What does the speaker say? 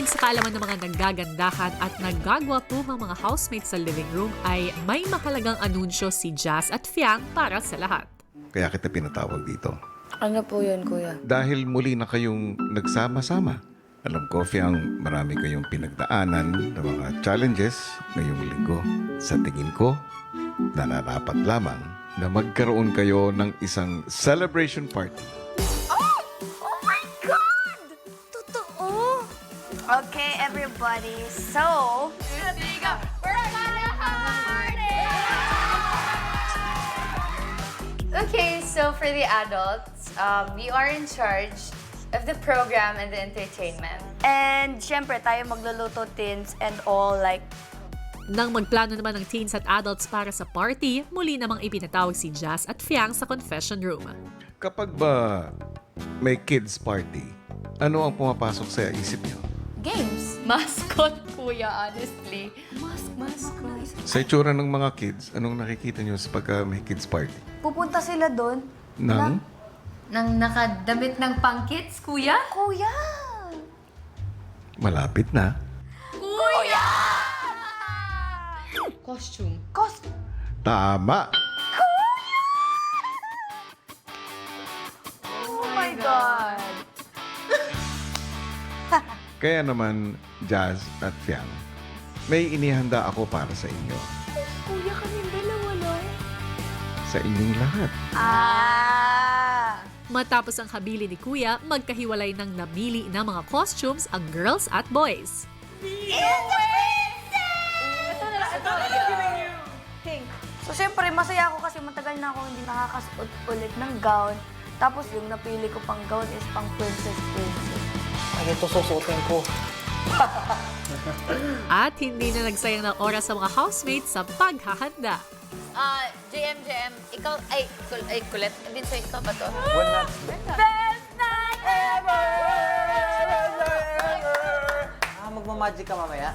Ayon sa kaalaman ng mga naggagandahan at naggagwapuhang mga housemates sa living room ay may mahalagang anunsyo si Jazz at Fiang para sa lahat. Kaya kita pinatawag dito. Ano po yun, kuya? Dahil muli na kayong nagsama-sama. Alam ko, Fiang, marami kayong pinagdaanan ng mga challenges ngayong linggo. Sa tingin ko, nararapat lamang na magkaroon kayo ng isang celebration party. Oh! Oh my God! Totoo! Okay, everybody. So, Okay, so for the adults, you are in charge of the program and the entertainment. and syempre tayo magluluto tins and all like Nang magplano naman ng teens at adults para sa party, muli namang ipinatawag si Jazz at Fiang sa confession room. Kapag ba may kids party, ano ang pumapasok sa isip niyo? Games. Mascot, kuya, honestly. Mascot. Sa itsura ng mga kids, anong nakikita niyo sa pagka may kids party? pupunta sila doon. Nang? Nang nakadamit ng pang-kids, kuya? Kuya! Malapit na. Costume. Tama! Oh my God! Kaya naman, Jazz at Fiang, may inihanda ako para sa inyo. Kuya, kaming dalawa lang. Sa inyong lahat. Ah! Matapos ang habili ni Kuya, magkahiwalay ng namili ng mga costumes ang girls at boys. So, syempre, masaya ako kasi matagal na ako hindi nakakasuot ulit ng gown. Tapos, yung napili ko pang gown is pang princess. Ay, ito susuotin ko. At hindi na nagsayang ng oras sa mga housemates sa paghahanda. JM, ikaw, kulit. Vincent, ikaw ba to? When not... Best night ever! Magmamagic ka mamaya.